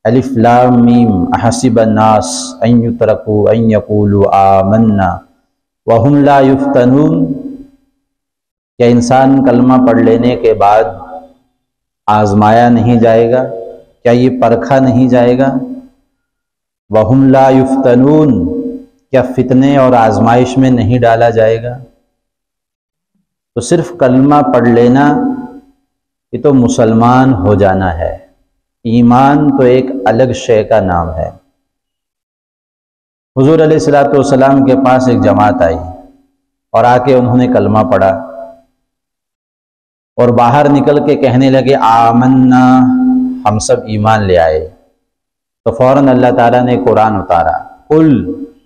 الف لام میم احسب الناس ان یترکوا ان یقولوا آمنا وہم لا یفتنون، کیا انسان کلمہ پڑھ لینے کے بعد آزمایا نہیں جائے گا؟ کیا یہ پرکھا نہیں جائے گا؟ وہم لا یفتنون، کیا فتنے اور آزمائش میں نہیں ڈالا جائے گا؟ تو صرف کلمہ پڑھ لینا یہ تو مسلمان ہو جانا ہے، ایمان تو ایک الگ شے کا نام ہے۔ حضور علیہ الصلوۃ والسلام کے پاس ایک جماعت آئی اور آ کے انہوں نے کلمہ پڑھا اور باہر نکل کے کہنے لگے آمنا، ہم سب ایمان لے آئے۔ تو فوراً اللہ تعالیٰ نے قرآن اتارا، قل،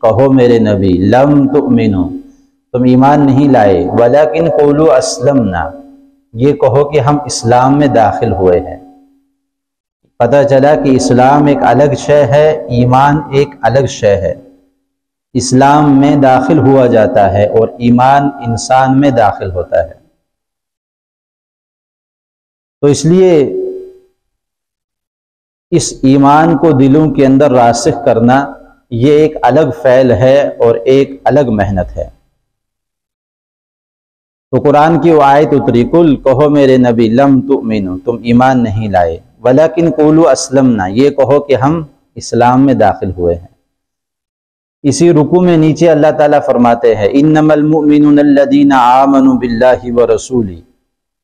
کہو میرے نبی، لم تؤمنو، تم ایمان نہیں لائے، ولیکن قولوا اسلمنا، یہ کہو کہ ہم اسلام میں داخل ہوئے ہیں۔ پتہ چلا کہ اسلام ایک الگ شے ہے، ایمان ایک الگ شے ہے۔ اسلام میں داخل ہوا جاتا ہے اور ایمان انسان میں داخل ہوتا ہے۔ تو اس لیے اس ایمان کو دلوں کے اندر راسخ کرنا یہ ایک الگ فعل ہے اور ایک الگ محنت ہے۔ تو قرآن کی وہ آیت اتری، قل، کہو میرے نبی، لم تؤمنو، تم ایمان نہیں لائے، ولیکن قولوا اسلمنا، یہ کہو کہ ہم اسلام میں داخل ہوئے ہیں۔ اسی رکوع میں نیچے اللہ تعالیٰ فرماتے ہیں انما المؤمنون الذین آمنوا باللہ ورسولہ،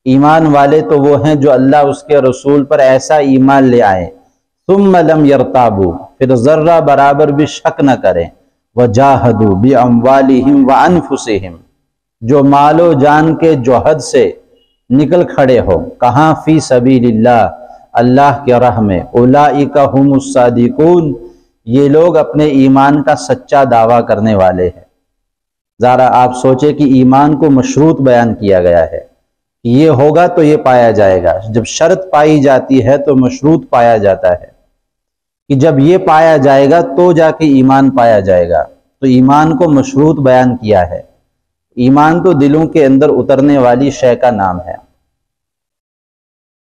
ایمان والے تو وہ ہیں جو اللہ اس کے رسول پر ایسا ایمان لے آئے، ثم لم یرتابوا، پھر ذرہ برابر بھی شک نہ کریں، وجاہدوا باموالہم وانفسہم، جو مال و جان کے جوہد سے نکل کھڑے ہو، کہاں؟ فی سبیل اللہ، اللہ کے راہ میں، اولئک ھم الصادقون، یہ لوگ اپنے ایمان کا سچا دعویٰ کرنے والے ہیں۔ ذرا آپ سوچیں کہ ایمان کو مشروط بیان کیا گیا ہے، یہ ہوگا تو یہ پایا جائے گا۔ جب شرط پائی جاتی ہے تو مشروط پایا جاتا ہے، کہ جب یہ پایا جائے گا تو جا کے ایمان پایا جائے گا۔ تو ایمان کو مشروط بیان کیا ہے۔ ایمان تو دلوں کے اندر اترنے والی شے کا نام ہے،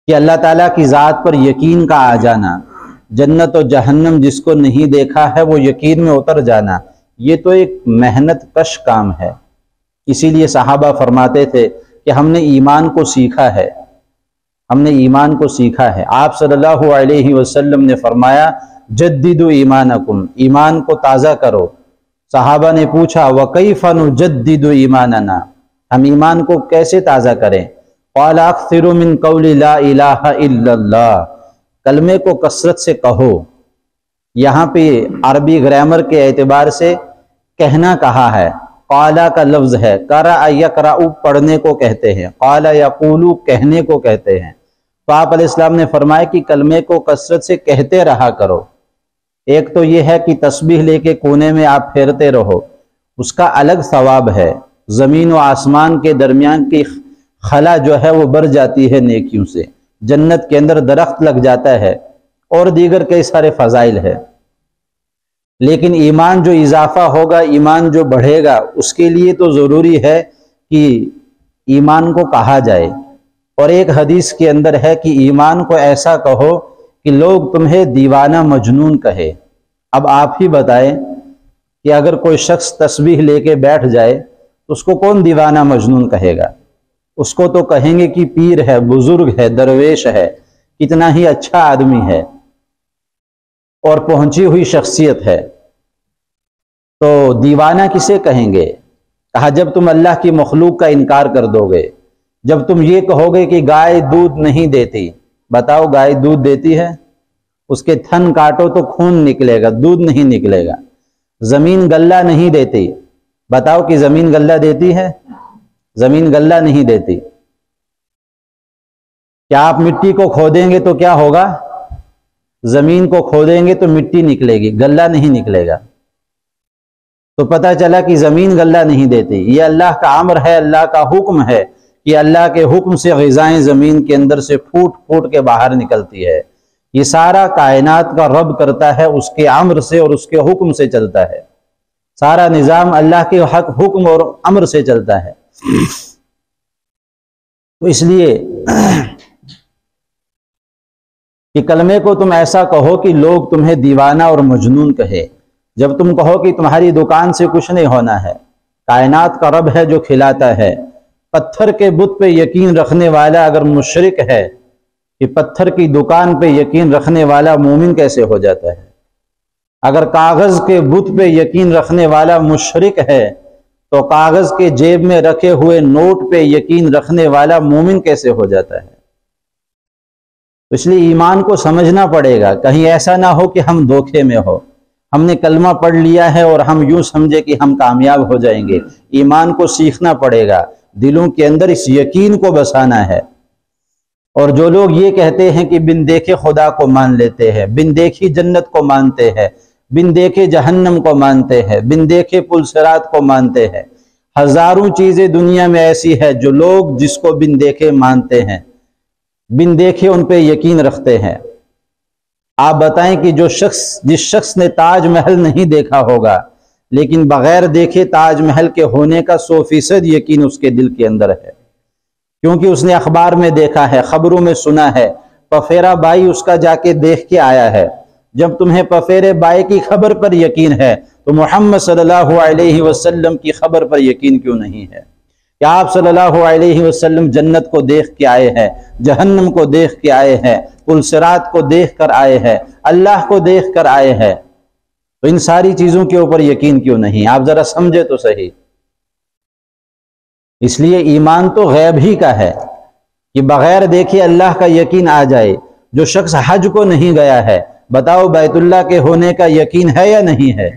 کہ اللہ تعالیٰ کی ذات پر یقین کا آ جانا، جنت و جہنم جس کو نہیں دیکھا ہے وہ یقین میں اتر جانا، یہ تو ایک محنت کش کام ہے۔ اسی لیے صحابہ فرماتے تھے کہ ہم نے ایمان کو سیکھا ہے، ہم نے ایمان کو سیکھا ہے۔ آپ صلی اللہ علیہ وسلم نے فرمایا جددوا ایمانکم، ایمان کو تازہ کرو۔ صحابہ نے پوچھا وَكَيْفَ نُجَدِّدُ ایماننا، ہم ایمان کو کیسے تازہ کریں؟ قَالَ أَكْثِرُوا مِن قَوْلِ لَا إِلَٰهَ إِلَّا اللَّهُ، کلمے کو کثرت سے کہو۔ یہاں پہ عربی گرامر کے اعتبار سے کہنا کہا ہے، قَالَ کا لفظ ہے، قَرَأَ يَقْرَأُ پڑھنے کو کہتے ہیں، قَالَ يَقُولُ کہنے کو کہتے ہیں۔ تو آپ علیہ السلام نے فرمایا کہ کلمے کو کثرت سے کہتے رہا کرو۔ ایک تو یہ ہے کہ تسبیح لے کے کونے میں آپ پھیرتے رہو، اس کا الگ ثواب ہے، زمین و آسمان کے درمیان کی خلا جو ہے وہ بڑھ جاتی ہے نیکیوں سے، جنت کے اندر درخت لگ جاتا ہے، اور دیگر کئی سارے فضائل ہے۔ لیکن ایمان جو اضافہ ہوگا، ایمان جو بڑھے گا، اس کے لیے تو ضروری ہے کہ ایمان کو کہا جائے۔ اور ایک حدیث کے اندر ہے کہ ایمان کو ایسا کہو کہ لوگ تمہیں دیوانہ مجنون کہے۔ اب آپ ہی بتائیں کہ اگر کوئی شخص تسبیح لے کے بیٹھ جائے تو اس کو کون دیوانہ مجنون کہے گا؟ اس کو تو کہیں گے کہ پیر ہے، بزرگ ہے، درویش ہے، کتنا ہی اچھا آدمی ہے اور پہنچی ہوئی شخصیت ہے۔ تو دیوانہ کسے کہیں گے؟ کہا جب تم اللہ کی مخلوق کا انکار کر دو گے، جب تم یہ کہو گے کہ گائے دودھ نہیں دیتی، بتاؤ گائے دودھ دیتی ہے؟ اس کے تھن کاٹو تو خون نکلے گا، دودھ نہیں نکلے گا۔ زمین غلہ نہیں دیتی، بتاؤ کہ زمین غلہ دیتی ہے؟ زمین غلہ نہیں دیتی۔ کیا آپ مٹی کو کھودیں گے تو کیا ہوگا؟ زمین کو کھودیں گے تو مٹی نکلے گی، غلہ نہیں نکلے گا۔ تو پتہ چلا کہ زمین غلہ نہیں دیتی، یہ اللہ کا امر ہے، اللہ کا حکم ہے کہ اللہ کے حکم سے غذائیں زمین کے اندر سے پھوٹ پھوٹ کے باہر نکلتی ہے۔ یہ سارا کائنات کا رب کرتا ہے، اس کے امر سے اور اس کے حکم سے چلتا ہے۔ سارا نظام اللہ کے حکم اور امر سے چلتا ہے۔ تو اس لیے کہ کلمے کو تم ایسا کہو کہ لوگ تمہیں دیوانہ اور مجنون کہے۔ جب تم کہو کہ تمہاری دکان سے کچھ نہیں ہونا ہے، کائنات کا رب ہے جو کھلاتا ہے۔ پتھر کے بت پہ یقین رکھنے والا اگر مشرک ہے، کہ پتھر کی دکان پہ یقین رکھنے والا مومن کیسے ہو جاتا ہے؟ اگر کاغذ کے بت پہ یقین رکھنے والا مشرک ہے تو کاغذ کے جیب میں رکھے ہوئے نوٹ پہ یقین رکھنے والا مومن کیسے ہو جاتا ہے؟ اس لیے ایمان کو سمجھنا پڑے گا، کہیں ایسا نہ ہو کہ ہم دھوکے میں ہو، ہم نے کلمہ پڑھ لیا ہے اور ہم یوں سمجھے کہ ہم کامیاب ہو جائیں گے۔ ایمان کو سیکھنا پڑے گا، دلوں کے اندر اس یقین کو بسانا ہے۔ اور جو لوگ یہ کہتے ہیں کہ بن دیکھے خدا کو مان لیتے ہیں، بن دیکھی جنت کو مانتے ہیں، بن دیکھے جہنم کو مانتے ہیں، بن دیکھے پل صراط کو مانتے ہیں، ہزاروں چیزیں دنیا میں ایسی ہے جو لوگ جس کو بن دیکھے مانتے ہیں، بن دیکھے ان پہ یقین رکھتے ہیں۔ آپ بتائیں کہ جس شخص نے تاج محل نہیں دیکھا ہوگا لیکن بغیر دیکھے تاج محل کے ہونے کا 100% یقین اس کے دل کے اندر ہے، کیونکہ اس نے اخبار میں دیکھا ہے، خبروں میں سنا ہے، پفیرا بائی اس کا جا کے دیکھ کے آیا ہے۔ جب تمہیں پفیرے بائی کی خبر پر یقین ہے تو محمد صلی اللہ علیہ وسلم کی خبر پر یقین کیوں نہیں ہے؟ کہ آپ صلی اللہ علیہ وسلم جنت کو دیکھ کے آئے ہیں، جہنم کو دیکھ کے آئے ہیں، پل صراط کو دیکھ کر آئے ہیں، اللہ کو دیکھ کر آئے ہیں، تو ان ساری چیزوں کے اوپر یقین کیوں نہیں؟ آپ ذرا سمجھے تو صحیح۔ اس لیے ایمان تو غیب ہی کا ہے کہ بغیر دیکھے اللہ کا یقین آ جائے۔ جو شخص حج کو نہیں گیا ہے، بتاؤ بیت اللہ کے ہونے کا یقین ہے یا نہیں ہے؟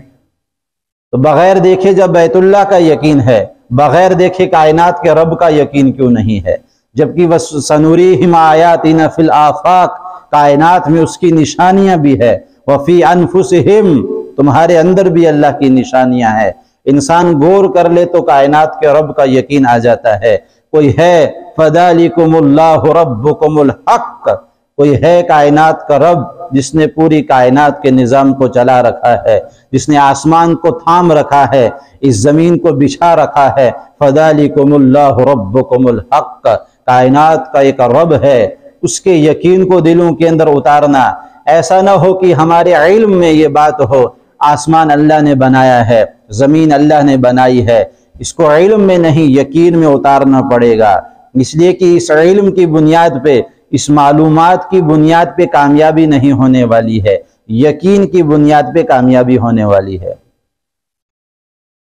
تو بغیر دیکھے جب بیت اللہ کا یقین ہے، بغیر دیکھے کائنات کے رب کا یقین کیوں نہیں ہے؟ جبکہ وَسَنُرِيهِمْ آيَاتِنَا فِي الْآفَاقِ، کائنات میں اس کی نشانیاں بھی ہے، وَفِي أَنفُسِهِمْ، تمہارے اندر بھی اللہ کی نشانیاں ہیں۔ انسان غور کر لے تو کائنات کے رب کا یقین آ جاتا ہے۔ کوئی ہے فَذَلِكُمُ اللَّهُ رَبُّكُمُ الْحَقِّ، کوئی ہے کائنات کا رب جس نے پوری کائنات کے نظام کو چلا رکھا ہے، جس نے آسمان کو تھام رکھا ہے، اس زمین کو بچھا رکھا ہے۔ فَذَلِكُمُ اللَّهُ رَبُّكُمُ الْحَقِّ، کائنات کا ایک رب ہے، اس کے یقین کو دلوں کے اندر اتارنا۔ ایسا نہ ہو کہ ہمارے علم میں یہ بات ہو آسمان اللہ نے بنایا ہے، زمین اللہ نے بنائی ہے، اس کو علم میں نہیں یقین میں اتارنا پڑے گا۔ اس لیے کہ اس علم کی بنیاد پہ، اس معلومات کی بنیاد پہ کامیابی نہیں ہونے والی ہے، یقین کی بنیاد پہ کامیابی ہونے والی ہے۔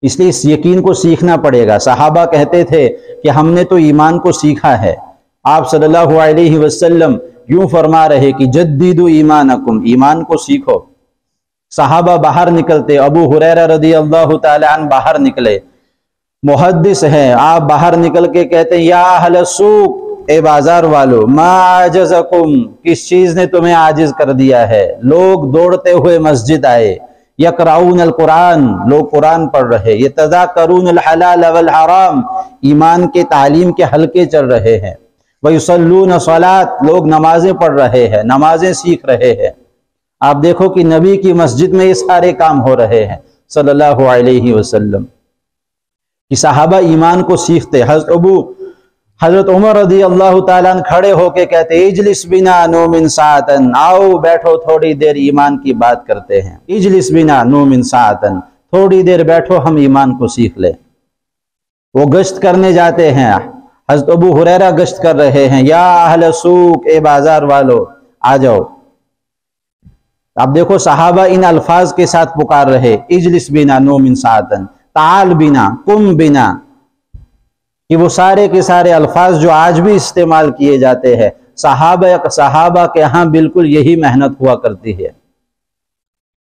اس لیے اس یقین کو سیکھنا پڑے گا۔ صحابہ کہتے تھے کہ ہم نے تو ایمان کو سیکھا ہے۔ آپ صلی اللہ علیہ وسلم یوں فرما رہے کہ جددوا ایمانکم، ایمان کو سیکھو۔ صحابہ باہر نکلتے، ابو ہریرہ رضی اللہ تعالی عنہ باہر نکلے، محدث ہیں، آپ باہر نکل کے کہتے ہیں یا اہل السوق، اے بازار والو، ما عجزکم، کس چیز نے تمہیں عاجز کر دیا ہے؟ لوگ دوڑتے ہوئے مسجد آئے، یقرؤون القرآن، لوگ قرآن پڑھ رہے، یتذاکرون الحلال والحرام، ایمان کے تعلیم کے حلقے چل رہے ہیں، ویصلون الصلاۃ، لوگ نمازیں پڑھ رہے ہیں، نمازیں سیکھ رہے ہیں۔ آپ دیکھو کہ نبی کی مسجد میں یہ سارے کام ہو رہے ہیں صلی اللہ علیہ وسلم۔ کہ صحابہ ایمان کو سیکھتے۔ حضرت عمر رضی اللہ تعالیٰ عنہ کھڑے ہو کے کہتے اجلس بنا نؤمن ساعتن، آؤ بیٹھو تھوڑی دیر ایمان کی بات کرتے ہیں۔ اجلس بنا نؤمن ساعتن، تھوڑی دیر بیٹھو ہم ایمان کو سیکھ لیں۔ وہ گشت کرنے جاتے ہیں، حضرت ابو ہریرہ گشت کر رہے ہیں، یا اہل سوق، اے بازار والو آ جاؤ۔ اب دیکھو صحابہ ان الفاظ کے ساتھ پکار رہے، اجلس بنا نؤمن ساعتن، تعال بنا، قم بنا، کہ وہ سارے کے سارے الفاظ جو آج بھی استعمال کیے جاتے ہیں، صحابہ کے ہاں بالکل یہی محنت ہوا کرتی ہے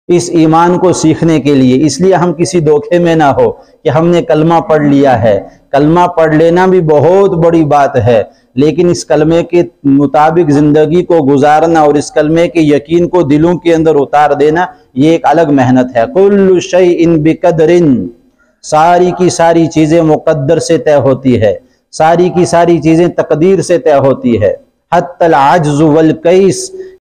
اس ایمان کو سیکھنے کے لیے۔ اس لیے ہم کسی دھوکے میں نہ ہو کہ ہم نے کلمہ پڑھ لیا ہے۔ کلمہ پڑھ لینا بھی بہت بڑی بات ہے، لیکن اس کلمے کے مطابق زندگی کو گزارنا اور اس کلمے کے یقین کو دلوں کے اندر اتار دینا، یہ ایک الگ محنت ہے۔ کل شیء بقدر، ساری کی ساری چیزیں مقدر سے طے ہوتی ہے، ساری کی ساری چیزیں تقدیر سے طے ہوتی ہے۔ حتی العجز والکیس،